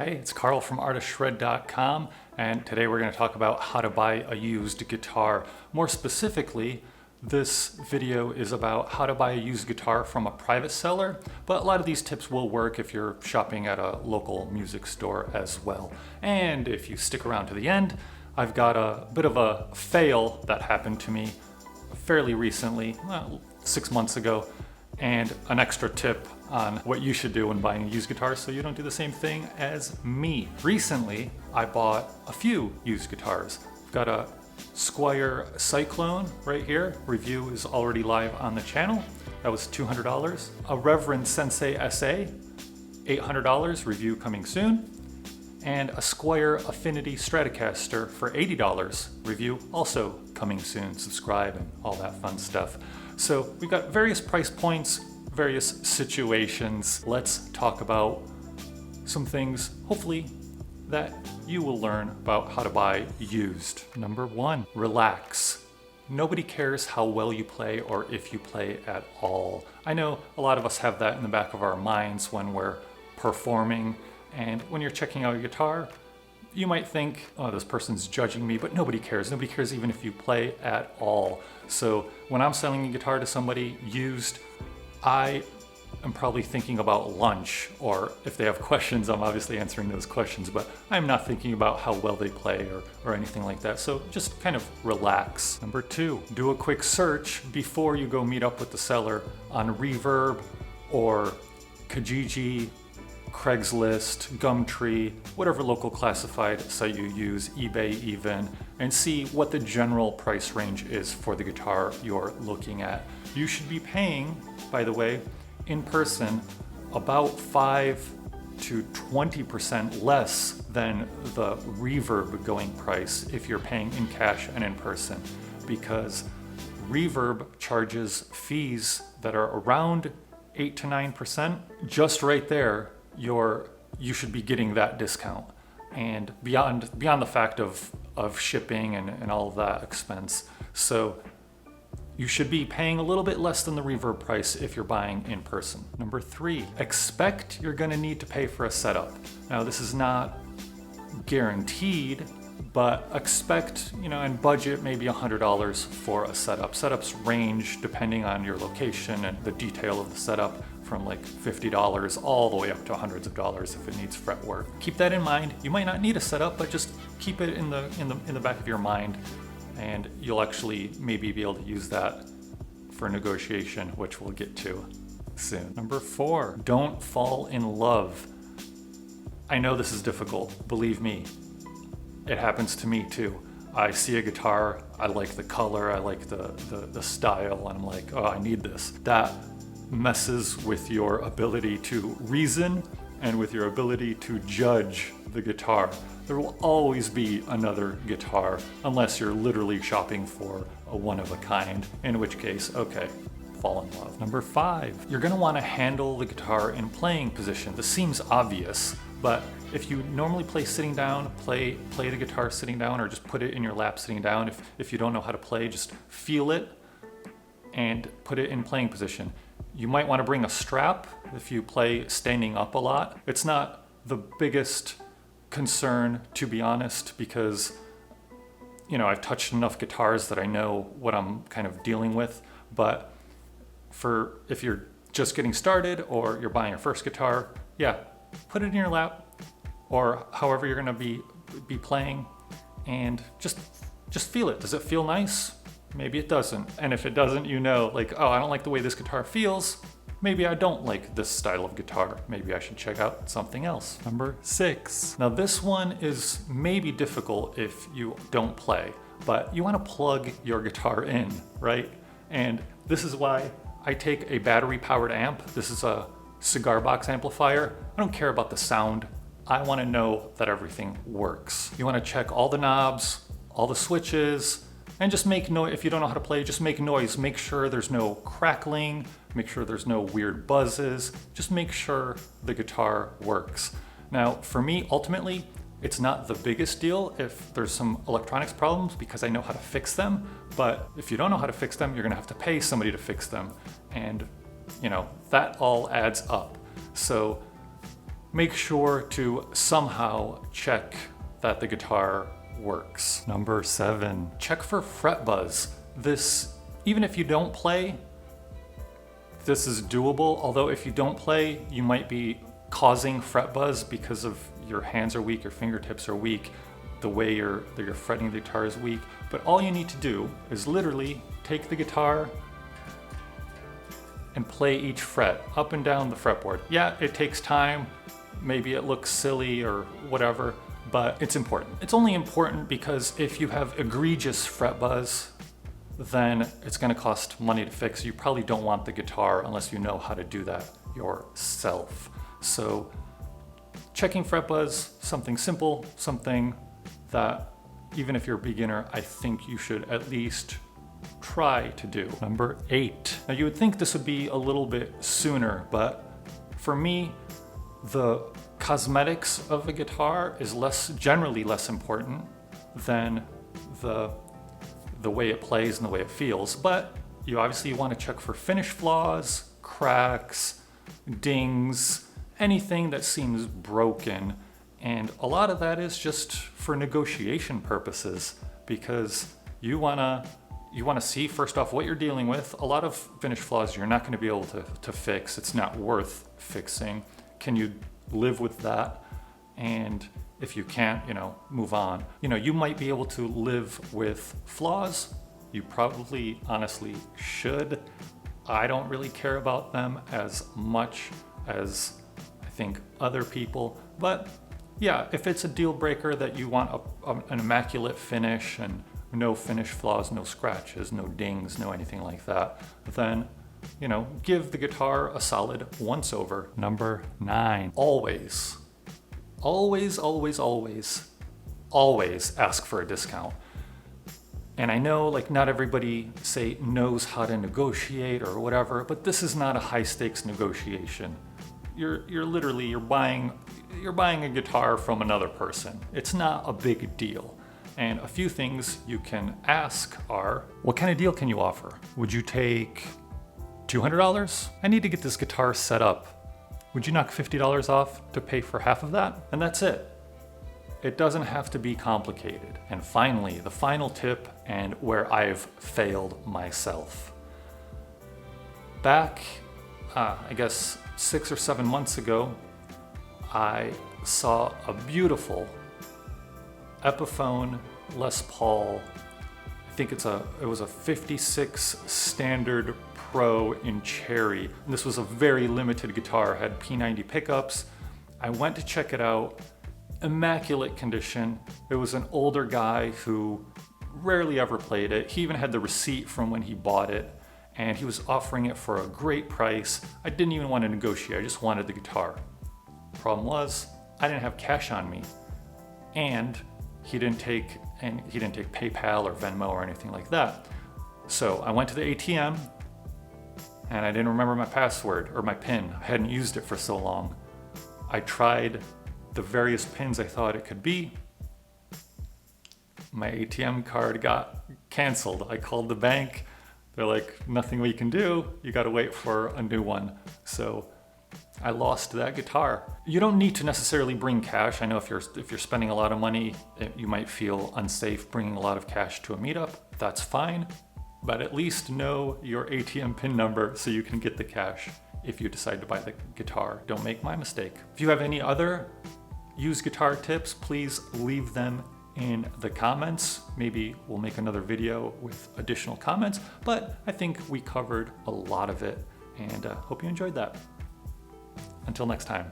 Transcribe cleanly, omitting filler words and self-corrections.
Hey, it's Carl from artistshred.com, and today we're going to talk about how to buy a used guitar. More specifically, this video is about how to buy a used guitar from a private seller, but a lot of these tips will work if you're shopping at a local music store as well. And if you stick around to the end, I've got a bit of a fail that happened to me fairly recently, well, 6 months ago, and an extra tip on what you should do when buying a used guitar so you don't do the same thing as me. Recently, I bought a few used guitars. I've got a Squier Cyclone right here. Review is already live on the channel. That was $200. A Reverend Sensei SA, $800. Review coming soon. And a Squier Affinity Stratocaster for $80. Review also coming soon. Subscribe and all that fun stuff. So we've got various price points, various situations. Let's talk about some things, hopefully, that you will learn about how to buy used. Number one, relax. Nobody cares how well you play or if you play at all. I know a lot of us have that in the back of our minds when we're performing, and when you're checking out a guitar, you might think, oh, this person's judging me, but nobody cares. Nobody cares even if you play at all. So when I'm selling a guitar to somebody used, I am probably thinking about lunch, or if they have questions, I'm obviously answering those questions, but I'm not thinking about how well they play or anything like that. So just kind of relax. Number two, do a quick search before you go meet up with the seller on Reverb or Kijiji, Craigslist, Gumtree, whatever local classified site you use, eBay even, and see what the general price range is for the guitar you're looking at. You should be paying, by the way, in person about 5 to 20% less than the Reverb going price if you're paying in cash and in person, because Reverb charges fees that are around 8 to 9%. Just right there, you should be getting that discount, and beyond the fact of shipping and all of that expense. So you should be paying a little bit less than the Reverb price if you're buying in person. Number three, expect you're going to need to pay for a setup. Now, this is not guaranteed, but expect, and budget maybe $100 for a setup. Setups range depending on your location and the detail of the setup, from like $50 all the way up to hundreds of dollars if it needs fretwork. Keep that in mind. You might not need a setup, but just keep it in the back of your mind, and you'll actually maybe be able to use that for negotiation, which we'll get to soon. Number four, don't fall in love. I know this is difficult, believe me. It happens to me too. I see a guitar, I like the color, I like the style, and I'm like, oh, I need this. That messes with your ability to reason and with your ability to judge the guitar. There will always be another guitar unless you're literally shopping for a one of a kind, in which case, okay, fall in love. Number five, you're gonna wanna handle the guitar in playing position. This seems obvious, but if you normally play sitting down, play the guitar sitting down, or just put it in your lap sitting down. If you don't know how to play, just feel it and put it in playing position. You might want to bring a strap if you play standing up a lot. It's not the biggest concern, to be honest, because I've touched enough guitars that I know what I'm kind of dealing with. But if you're just getting started or you're buying your first guitar, yeah, put it in your lap or however you're going to be playing, and just feel it. Does it feel nice? Maybe it doesn't. And if it doesn't, like, oh, I don't like the way this guitar feels. Maybe I don't like this style of guitar. Maybe I should check out something else. Number six. Now this one is maybe difficult if you don't play, but you want to plug your guitar in, right? And this is why I take a battery powered amp. This is a cigar box amplifier. I don't care about the sound. I want to know that everything works. You want to check all the knobs, all the switches, and just make noise. If you don't know how to play, just make noise. Make sure there's no crackling, make sure there's no weird buzzes. Just make sure the guitar works. Now, for me, ultimately, it's not the biggest deal if there's some electronics problems, because I know how to fix them. But if you don't know how to fix them, you're gonna have to pay somebody to fix them. And that all adds up. So make sure to somehow check that the guitar works. Number 7, check for fret buzz. This, even if you don't play, this is doable, although if you don't play, you might be causing fret buzz because of your hands are weak, your fingertips are weak, the way you're fretting the guitar is weak. But all you need to do is literally take the guitar and play each fret up and down the fretboard. Yeah, it takes time, maybe it looks silly or whatever, but it's important. It's only important because if you have egregious fret buzz, then it's gonna cost money to fix. You probably don't want the guitar unless you know how to do that yourself. So checking fret buzz, something simple, something that even if you're a beginner, I think you should at least try to do. Number 8. Now you would think this would be a little bit sooner, but for me, the cosmetics of a guitar is generally less important than the way it plays and the way it feels. But you obviously want to check for finish flaws, cracks, dings, anything that seems broken. And a lot of that is just for negotiation purposes, because you want to see first off what you're dealing with. A lot of finish flaws you're not going to be able to fix. It's not worth fixing. Can you live with that? And if you can't, move on. You might be able to live with flaws. You probably honestly should. I don't really care about them as much as I think other people, but yeah, if it's a deal breaker that you want an immaculate finish and no finish flaws, no scratches, no dings, no anything like that, then give the guitar a solid once over. Number 9, always ask for a discount. And I know not everybody knows how to negotiate or whatever, but this is not a high stakes negotiation. You're buying a guitar from another person. It's not a big deal. And a few things you can ask are, what kind of deal can you offer? Would you take $200? I need to get this guitar set up. Would you knock $50 off to pay for half of that? And that's it. It doesn't have to be complicated. And finally, the final tip, and where I've failed myself. Back, I guess 6 or 7 months ago, I saw a beautiful Epiphone Les Paul. I think it was a 56 standard Pro in cherry. And this was a very limited guitar, had P90 pickups. I went to check it out, immaculate condition. It was an older guy who rarely ever played it. He even had the receipt from when he bought it, and he was offering it for a great price. I didn't even want to negotiate, I just wanted the guitar. Problem was, I didn't have cash on me, and he didn't take PayPal or Venmo or anything like that. So I went to the ATM, and I didn't remember my password or my PIN. I hadn't used it for so long. I tried the various PINs I thought it could be. My ATM card got canceled. I called the bank. They're like, nothing we can do. You gotta wait for a new one. So I lost that guitar. You don't need to necessarily bring cash. I know if you're spending a lot of money, you might feel unsafe bringing a lot of cash to a meetup. That's fine. But at least know your ATM PIN number so you can get the cash if you decide to buy the guitar. Don't make my mistake. If you have any other used guitar tips, please leave them in the comments. Maybe we'll make another video with additional comments, but I think we covered a lot of it, and hope you enjoyed that. Until next time.